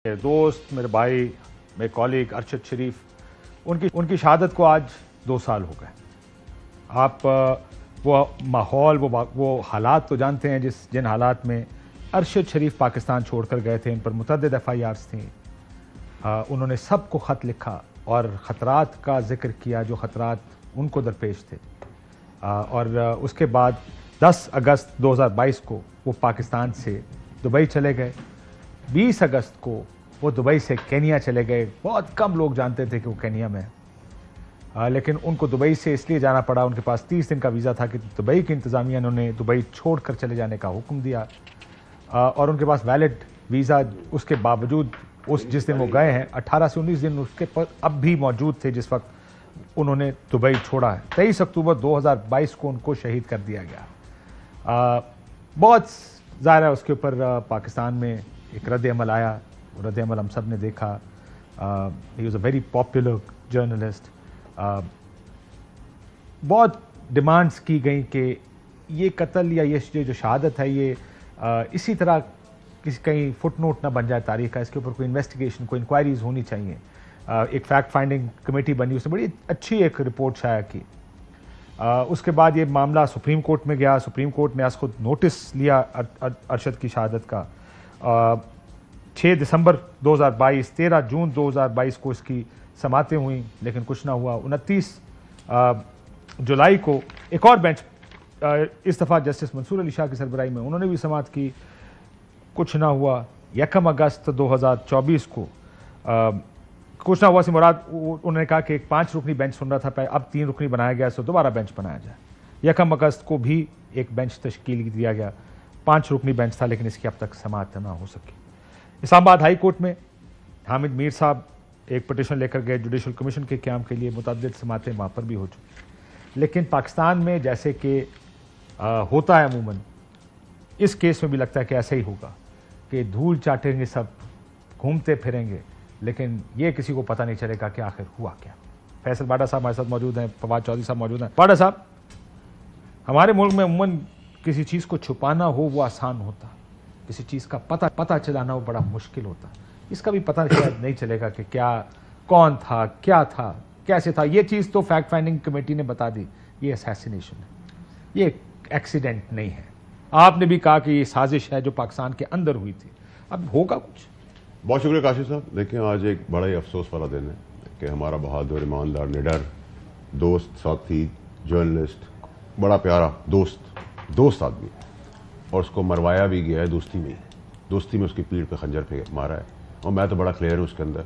میرے دوست، میرے بھائی، میرے کالیگ ارشد شریف، ان کی شہادت کو آج 2 سال ہو گئے۔ آپ وہ ماحول، وہ حالات تو جانتے ہیں جن حالات میں ارشد شریف پاکستان چھوڑ کر گئے تھے۔ ان پر متعدد FIRs تھیں۔ انہوں نے سب کو خط لکھا اور خطرات کا ذکر کیا جو خطرات ان کو درپیش تھے، اور اس کے بعد 10 اگست 2022 کو وہ پاکستان سے دبئی چلے گئے۔ 20 اگست کو وہ دبئی سے کینیا چلے گئے۔ بہت کم لوگ جانتے تھے کہ وہ کینیا میں ہیں، لیکن ان کو دبئی سے اس لیے جانا پڑا، ان کے پاس 30 دن کا ویزا تھا کہ دبئی کی انتظامیہ نے انہیں دبئی چھوڑ کر چلے جانے کا حکم دیا، اور ان کے پاس ویلڈ ویزا اس کے باوجود جس دن وہ گئے ہیں 18 سے 19 دن اس کے پر اب بھی موجود تھے جس وقت انہوں نے دبئی چھوڑا ہے۔ 23 اکتوبر 2022 کو ان کو شہید کر دیا گیا۔ بہت ظاہر ہے اس کے اوپر پاکستان میں ایک رد عمل آیا، رد عمل ہم سب نے دیکھا۔ He was a very popular journalist. بہت ڈیمانڈس کی گئیں کہ یہ قتل یا یہ جو شہادت ہے یہ اسی طرح کہیں فٹ نوٹ نہ بن جائے تاریخ کا، اس کے اوپر کوئی انویسٹیگیشن، کوئی انکوائریز ہونی چاہیے۔ ایک فیکٹ فائنڈنگ کمیٹی بنی، اس نے بڑی اچھی ایک رپورٹ شائع کی۔ اس کے بعد یہ معاملہ سپریم کورٹ میں گیا۔ سپریم کورٹ نے از خود نوٹس لیا ارشد کی شہادت کا۔ 6 دسمبر 2022، 13 جون 2022 کو اس کی سماعتیں ہوئیں، لیکن کچھ نہ ہوا۔ 29 جولائی کو ایک اور بینچ، اس دفعہ جسٹس منصور علی شاہ کی سربراہی میں، انہوں نے بھی سماعت کی، کچھ نہ ہوا۔ 1 اگست 2024 کو کچھ نہ ہوا سے مراد انہوں نے کہا کہ ایک 5 رکنی بینچ سن رہا تھا، اب 3 رکنی بنایا گیا، سو دوبارہ بینچ بنایا جائے۔ 1 اگست کو بھی ایک بینچ تشکیل دیا گیا، 5 رکنی بینچ تھا، لیکن اس کی اب تک سماعت نہ ہو سکی۔ اسلام آباد ہائی کورٹ میں حامد میر صاحب ایک پٹیشن لے کر گئے جوڈیشل کمیشن کے قیام کے لیے، متعدد سماعتیں وہاں پر بھی ہو چکی۔ لیکن پاکستان میں جیسے کہ ہوتا ہے عموماً، اس کیس میں بھی لگتا ہے کہ ایسا ہی ہوگا کہ دھول چاٹیں گے، سب گھومتے پھریں گے، لیکن یہ کسی کو پتہ نہیں چلے گا کہ آخر ہوا کیا۔ فیصل باڈا صاحب ہمارے ساتھ موجود ہیں، فواد چودھری صاحب موجود ہیں۔ باڈا صاحب، ہمارے ملک میں عموماً کسی چیز کو چھپانا ہو وہ آسان ہوتا، کسی چیز کا پتہ چلانا وہ بڑا مشکل ہوتا۔ اس کا بھی پتہ شاید نہیں چلے گا کہ کیا، کون تھا، کیا تھا، کیسے تھا۔ یہ چیز تو فیکٹ فائنڈنگ کمیٹی نے بتا دی، یہ اسیسینیشن ہے، یہ ایکسیڈنٹ نہیں ہے۔ آپ نے بھی کہا کہ یہ سازش ہے جو پاکستان کے اندر ہوئی تھی، اب ہوگا کچھ۔ بہت شکریہ کاشف صاحب۔ دیکھیں، آج ایک بڑا ہی افسوس والا دن ہے کہ ہمارا بہادر، ایماندار، نڈر دوست، ساتھی، جرنلسٹ، بڑا پیارا دوست آدمی، اور اس کو مروایا بھی گیا ہے دوستی میں اس کی پیٹھ پہ خنجر پہ مارا ہے، اور میں تو بڑا کلیئر ہوں اس کے اندر۔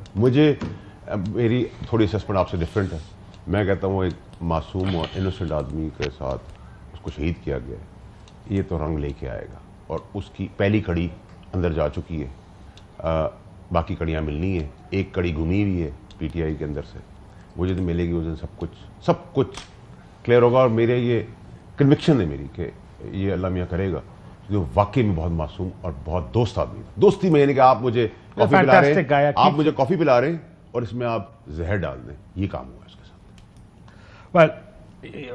میری تھوڑی اسسمنٹ آپ سے ڈفرینٹ ہے۔ میں کہتا ہوں ایک معصوم اور انوسنٹ آدمی کے ساتھ اس کو شہید کیا گیا ہے، یہ تو رنگ لے کے آئے گا، اور اس کی پہلی کڑی اندر جا چکی ہے، باقی کڑیاں ملنی ہیں۔ ایک کڑی گھمی ہوئی ہے PTI کے اندر سے، وہ جب ملے گی اس دن سب کچھ کلیئر ہوگا، اور میرے یہ کنوکشن ہے میری کہ یہ اللہ میاں کرے گا، کیونکہ وہ واقعی میں بہت معصوم اور بہت دوست آدمی ہے۔ دوستی میں یعنی کہ آپ مجھے کافی پلا رہے ہیں اور اس میں آپ زہر ڈال دیں، یہ کام ہوا اس کے ساتھ۔ Well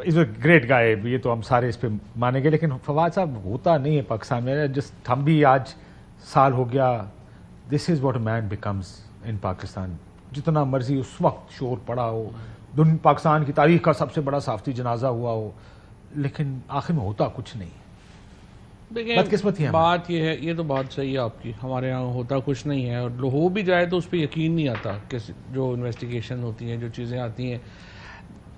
is a great guy, یہ تو ہم سارے اس پہ مانیں گے، لیکن فواد صاحب ہوتا نہیں ہے پاکستان میں، جس ہم بھی آج سال ہو گیا، this is what a man becomes in Pakistan. جتنا مرضی اس وقت شور پڑا ہو، پاکستان کی تاریخ کا سب سے بڑا صحافتی جنازہ ہوا ہو، لیکن آخر میں ہوتا کچھ نہیں۔ دیکھیں، بات یہ ہے، یہ تو بات صحیح ہے آپ کی، ہمارے یہاں ہوتا کچھ نہیں ہے، اور ہو بھی جائے تو اس پہ یقین نہیں آتا کہ جو انویسٹیگیشن ہوتی ہیں، جو چیزیں آتی ہیں۔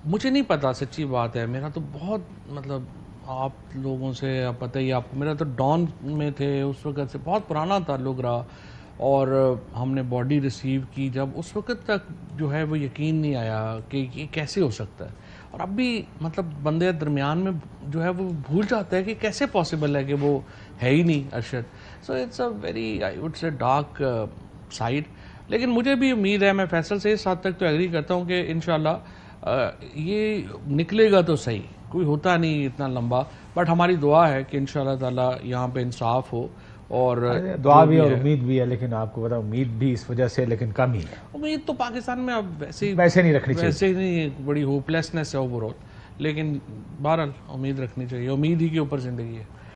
مجھے نہیں پتا، سچی بات ہے، میرا تو بہت آپ لوگوں سے پتہ ہی آپ کو، میرا تو ڈان میں تھے اس وقت سے بہت پرانا تعلق رہا، اور ہم نے باڈی ریسیو کی جب، اس وقت تک جو ہے وہ یقین نہیں آیا کہ یہ کیسے ہو سکتا ہے، اور اب بھی بندے درمیان میں جو ہے وہ بھول جاتا ہے کہ کیسے پاسبل ہے کہ وہ ہے ہی نہیں Arshad. So it's a very, I would say dark side, لیکن مجھے بھی امید ہے، میں فیصل سے اس حد تک تو ایگری کرتا ہوں کہ انشاءاللہ یہ نکلے گا تو صحیح، کوئی ہوتا نہیں اتنا لمبا، بٹ ہماری دعا ہے کہ انشاءاللہ تعالی یہاں پہ انصاف ہو، اور دعا بھی اور امید بھی ہے، لیکن آپ کو پتا امید بھی اس وجہ سے لیکن کم ہی ہے۔ امید تو پاکستان میں اب ویسے نہیں رکھنی چاہیے، ویسے نہیں، بڑی ہوپ لیسنس ہے اوور آل، لیکن بہرحال امید رکھنی چاہیے، امید ہی کے اوپر زندگی ہے۔